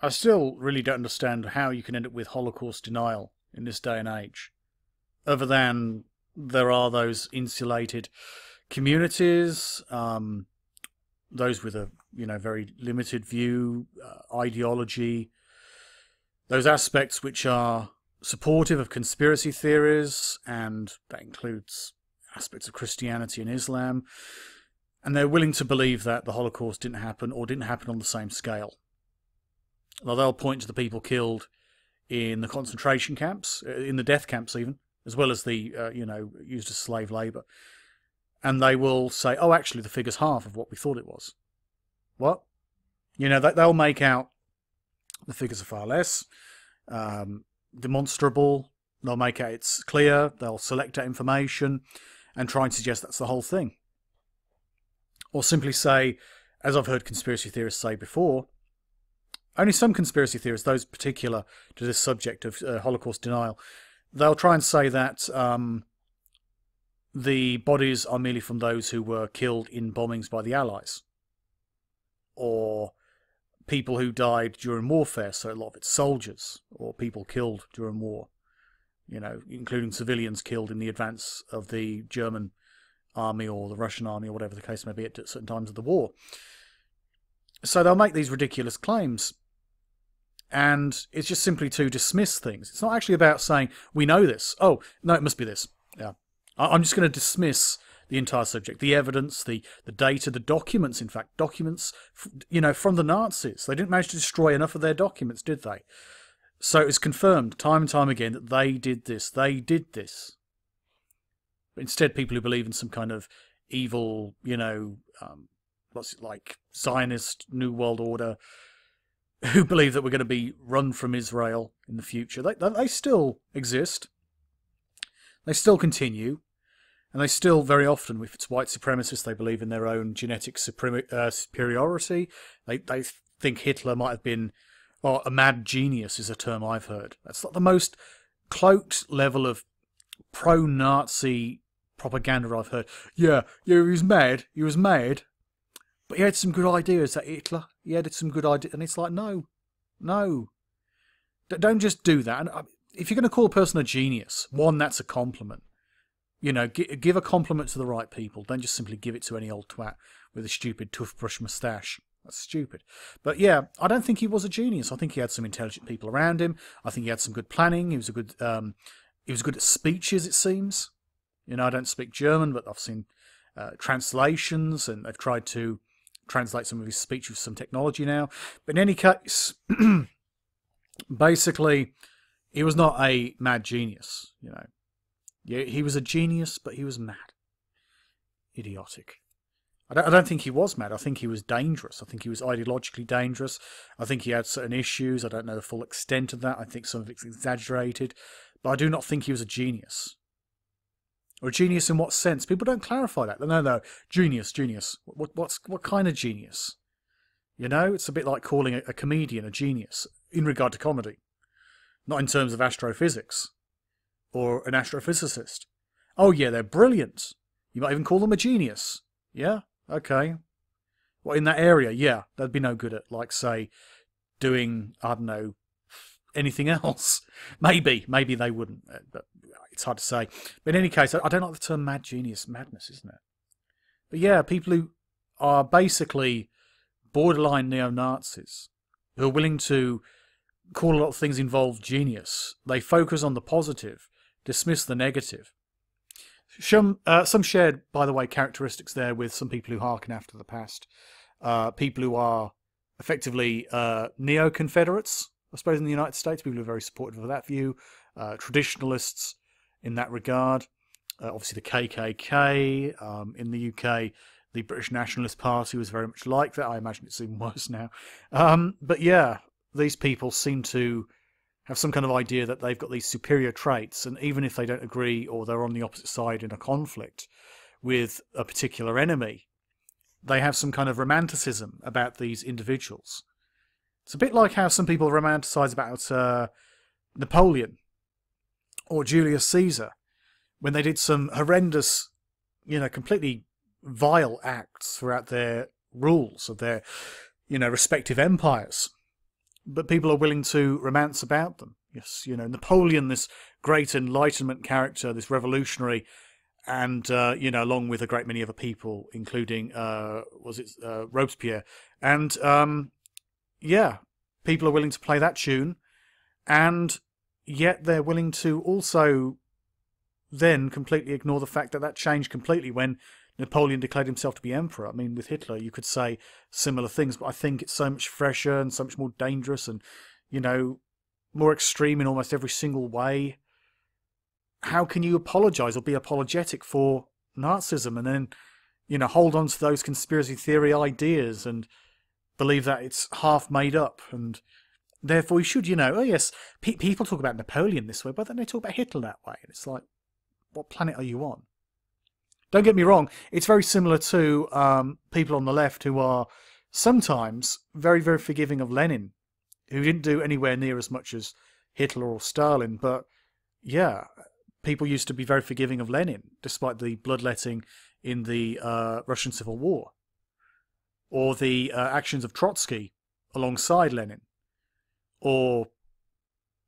I still really don't understand how you can end up with Holocaust denial in this day and age, other than there are those insulated communities, those with a very limited view, ideology, those aspects which are supportive of conspiracy theories, and that includes aspects of Christianity and Islam, and they're willing to believe that the Holocaust didn't happen or didn't happen on the same scale. Well, they'll point to the people killed in the concentration camps, in the death camps even, as well as the, used as slave labour. And they will say, oh, actually, the figure's half of what we thought it was. What? They'll make out the figures are far less demonstrable. They'll make out it's clear. They'll select that information and try and suggest that's the whole thing. Or simply say, as I've heard conspiracy theorists say before, only some conspiracy theorists, those particular to this subject of Holocaust denial, they'll try and say that the bodies are merely from those who were killed in bombings by the Allies, or people who died during warfare, so a lot of it's soldiers or people killed during war, including civilians killed in the advance of the German army or the Russian army or whatever the case may be at certain times of the war. So they'll make these ridiculous claims, and it's just simply to dismiss things. It's not actually about saying, we know this. Oh, no, it must be this. Yeah, I'm just going to dismiss the entire subject, the evidence, the data, the documents, in fact, documents, from the Nazis. They didn't manage to destroy enough of their documents, did they? So it's confirmed time and time again that they did this. They did this. But instead, people who believe in some kind of evil, what's it like, Zionist New World Order, who believe that we're going to be run from Israel in the future, they still exist. They still continue. And they still, very often, if it's white supremacists, they believe in their own genetic superiority. They think Hitler might have been, well, a mad genius is a term I've heard. That's like the most cloaked level of pro-Nazi propaganda I've heard. Yeah, he was mad, but he had some good ideas, that Hitler. He had some good ideas. And it's like, no. Don't just do that. And if you're going to call a person a genius, one, that's a compliment. Give a compliment to the right people. Don't just simply give it to any old twat with a stupid toothbrush moustache. That's stupid. But yeah, I don't think he was a genius. I think he had some intelligent people around him. I think he had some good planning. He was good at speeches, it seems. I don't speak German, but I've seen translations, and they've tried to translate some of his speech with some technology now. But in any case, basically, he was not a mad genius, Yeah, he was a genius, but he was mad. Idiotic. I don't think he was mad. I think he was dangerous. I think he was ideologically dangerous. I think he had certain issues. I don't know the full extent of that. I think some of it's exaggerated. But I do not think he was a genius. Or a genius in what sense? People don't clarify that. No, genius. What kind of genius? It's a bit like calling a comedian a genius in regard to comedy. Not in terms of astrophysics. Or an astrophysicist. Oh yeah, they're brilliant. You might even call them a genius. Yeah? Okay. Well, in that area, yeah, they'd be no good at, like, say, doing, I don't know, anything else. Maybe they wouldn't, but it's hard to say. But in any case, I don't like the term mad genius. Madness, isn't it? But yeah, people who are basically borderline neo-Nazis, who are willing to call a lot of things involved genius. They focus on the positive, dismiss the negative. Some shared, by the way, characteristics there with some people who hearken after the past. People who are effectively neo-Confederates, I suppose, in the United States. People who are very supportive of that view. Traditionalists in that regard. Obviously the KKK. In the UK, the British Nationalist Party was very much like that. I imagine it's even worse now. But yeah, these people seem to have some kind of idea that they've got these superior traits, and even if they don't agree or they're on the opposite side in a conflict with a particular enemy, they have some kind of romanticism about these individuals. It's a bit like how some people romanticize about Napoleon or Julius Caesar when they did some horrendous, completely vile acts throughout their rules of their, respective empires. but people are willing to romance about them. Yes, you know, Napoleon, this great Enlightenment character, this revolutionary, and you know, along with a great many other people, including Robespierre, and yeah, people are willing to play that tune, and yet they're willing to also then completely ignore the fact that that changed completely when Napoleon declared himself to be emperor. I mean, with Hitler, you could say similar things, but I think it's so much fresher and so much more dangerous and, you know, more extreme in almost every single way. How can you apologise or be apologetic for Nazism and then, you know, hold on to those conspiracy theory ideas and believe that it's half made up? And therefore you should, you know, oh yes, people talk about Napoleon this way, but then they talk about Hitler that way. And it's like, what planet are you on? Don't get me wrong, it's very similar to people on the left who are sometimes very, very forgiving of Lenin, who didn't do anywhere near as much as Hitler or Stalin. But yeah, people used to be very forgiving of Lenin, despite the bloodletting in the Russian Civil War, or the actions of Trotsky alongside Lenin, or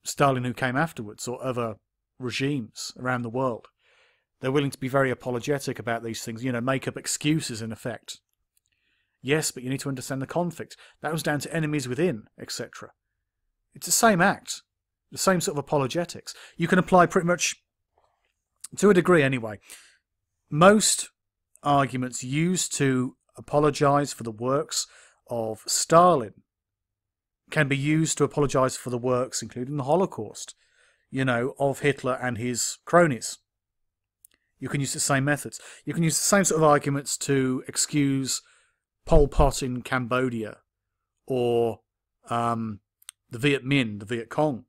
Stalin who came afterwards, or other regimes around the world. They're willing to be very apologetic about these things, you know, make up excuses in effect. Yes, but you need to understand the conflict. That was down to enemies within, etc. It's the same act, the same sort of apologetics. You can apply pretty much, to a degree anyway, most arguments used to apologise for the works of Stalin can be used to apologise for the works, including the Holocaust, you know, of Hitler and his cronies. You can use the same methods. You can use the same sort of arguments to excuse Pol Pot in Cambodia, or the Viet Minh, the Viet Cong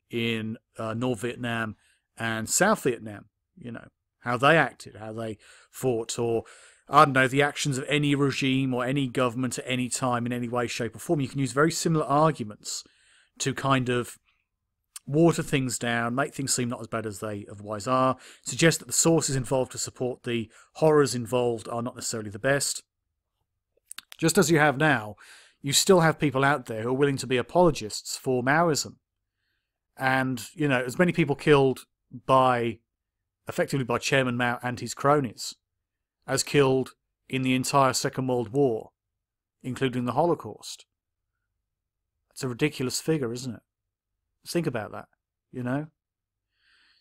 in North Vietnam and South Vietnam. You know, how they acted, how they fought, or, I don't know, the actions of any regime or any government at any time in any way, shape or form. You can use very similar arguments to kind of water things down, make things seem not as bad as they otherwise are, suggest that the sources involved to support the horrors involved are not necessarily the best. Just as you have now, you still have people out there who are willing to be apologists for Maoism. And, you know, as many people killed effectively by Chairman Mao and his cronies as killed in the entire Second World War, including the Holocaust. It's a ridiculous figure, isn't it? Think about that, you know.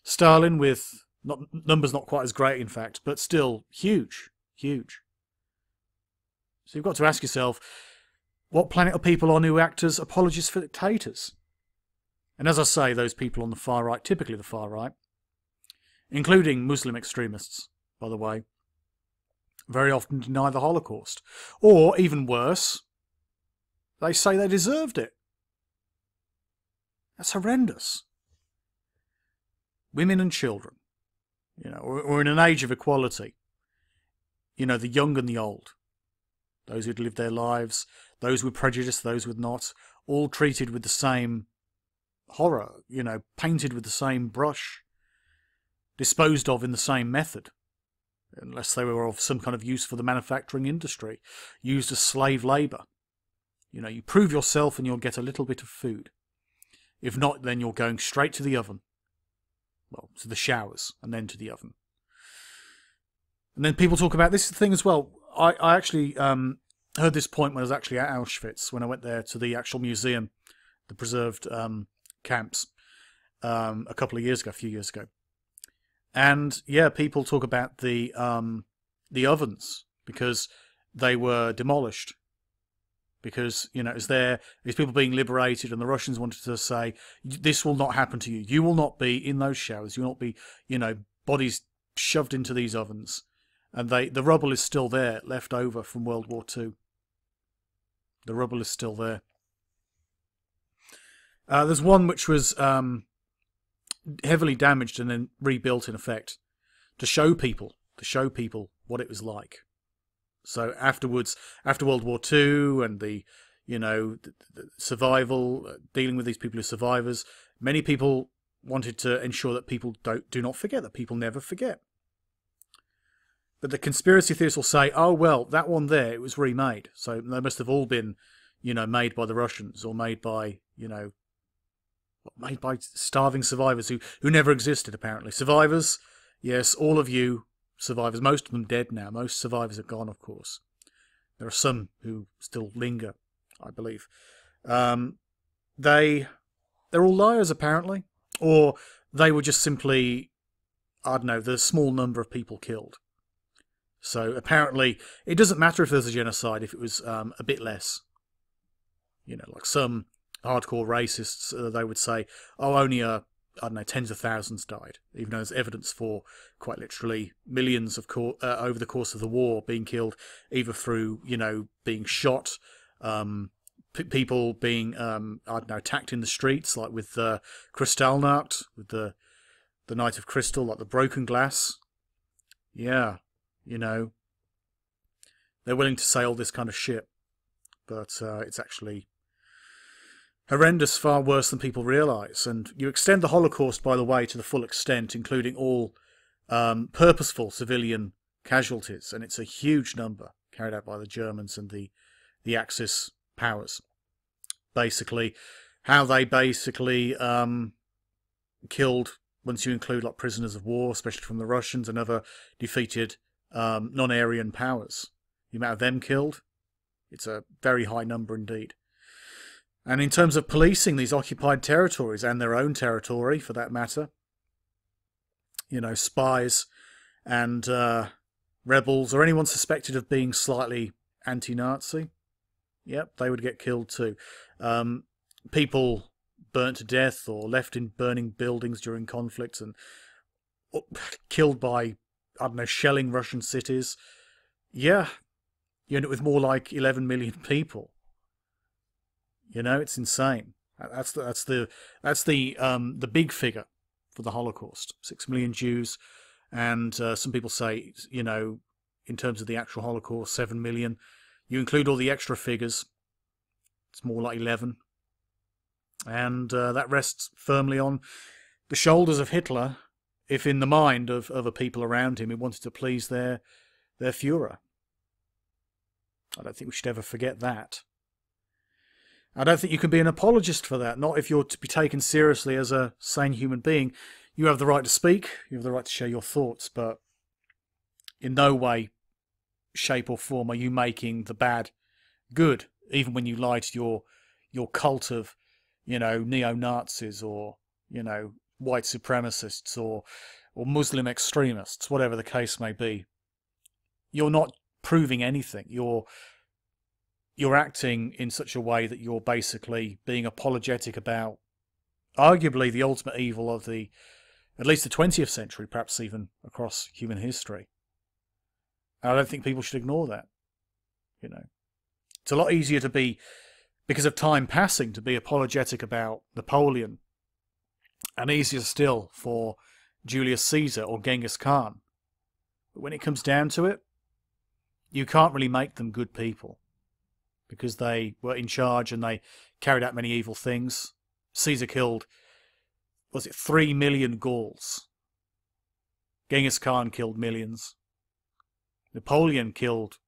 Stalin with numbers not quite as great, in fact, but still huge, huge. So you've got to ask yourself, what planet are people on who act as apologists for dictators? And as I say, those people on the far right, typically the far right, including Muslim extremists, by the way, very often deny the Holocaust. Or, even worse, they say they deserved it. That's horrendous. Women and children, you know, we're in an age of equality. You know, the young and the old, those who'd lived their lives, those with prejudice, those with not, all treated with the same horror, you know, painted with the same brush, disposed of in the same method, unless they were of some kind of use for the manufacturing industry, used as slave labour. You know, you prove yourself and you'll get a little bit of food. If not, then you're going straight to the oven. Well, to the showers, and then to the oven. And then people talk about this thing as well. I actually heard this point when I was actually at Auschwitz, when I went there to the actual museum, the preserved camps, a few years ago. And yeah, people talk about the ovens, because they were demolished. Because, you know, these people being liberated, and the Russians wanted to say, this will not happen to you. You will not be in those showers. You will not be, you know, bodies shoved into these ovens. And the rubble is still there, left over from World War II. The rubble is still there. There's one which was heavily damaged and then rebuilt, in effect, to show people what it was like. So afterwards, after World War II and the survival, dealing with these people as survivors, many people wanted to ensure that people do not forget, that people never forget. But the conspiracy theorists will say, oh, well, that one there, it was remade. So they must have all been, you know, made by the Russians or made by, you know, made by starving survivors who never existed, apparently. Survivors, yes, all of you survivors, most of them dead now. Most survivors are gone, of course. There are some who still linger, I believe. They're all liars, apparently. Or they were just simply, I don't know, the small number of people killed. So apparently, it doesn't matter if there's a genocide if it was a bit less. You know, like some hardcore racists, they would say, oh, only, I don't know, tens of thousands died, even though there's evidence for quite literally millions of over the course of the war being killed, either through, you know, being shot, people being, I don't know, attacked in the streets, like with Kristallnacht, with the Night of Crystal, like the broken glass. Yeah, you know, they're willing to say all this kind of shit, but it's actually horrendous, far worse than people realise. And you extend the Holocaust, by the way, to the full extent, including all purposeful civilian casualties, and it's a huge number carried out by the Germans and the Axis powers. Basically, how they basically killed, once you include like prisoners of war, especially from the Russians and other defeated non-Aryan powers. The amount of them killed, it's a very high number indeed. And in terms of policing these occupied territories, and their own territory for that matter, you know, spies and rebels, or anyone suspected of being slightly anti-Nazi, yep, they would get killed too. People burnt to death or left in burning buildings during conflicts and killed by, I don't know, shelling Russian cities. Yeah, you end up with more like 11 million people. You know, it's insane. That's the big figure for the Holocaust. 6 million Jews, and some people say, you know, in terms of the actual Holocaust, 7 million. You include all the extra figures, it's more like 11. And that rests firmly on the shoulders of Hitler, if in the mind of other people around him he wanted to please their Führer. I don't think we should ever forget that. I don't think you can be an apologist for that, not if you're to be taken seriously as a sane human being. You have the right to speak, you have the right to share your thoughts, but in no way, shape or form are you making the bad good, even when you lie to your cult of, you know, neo-Nazis or, you know, white supremacists or Muslim extremists, whatever the case may be. You're not proving anything. You're acting in such a way that you're basically being apologetic about arguably the ultimate evil of at least the 20th century, perhaps even across human history. And I don't think people should ignore that. You know, it's a lot easier to be, because of time passing, to be apologetic about Napoleon, and easier still for Julius Caesar or Genghis Khan. But when it comes down to it, you can't really make them good people, because they were in charge and they carried out many evil things. Caesar killed, was it 3 million Gauls? Genghis Khan killed millions. Napoleon killed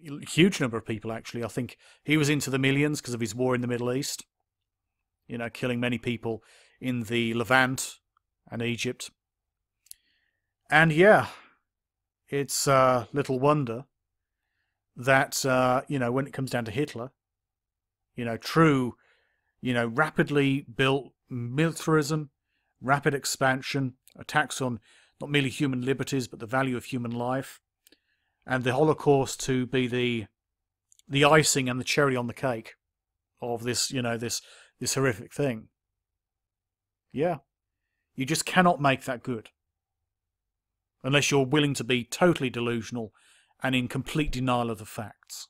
a huge number of people, actually. I think he was into the millions because of his war in the Middle East. You know, killing many people in the Levant and Egypt. And yeah, it's little wonder that, you know, when it comes down to Hitler, you know, true, you know, rapidly built militarism, rapid expansion, attacks on not merely human liberties, but the value of human life, and the Holocaust to be the icing and the cherry on the cake of this, you know, this horrific thing. Yeah, you just cannot make that good unless you're willing to be totally delusional and in complete denial of the facts.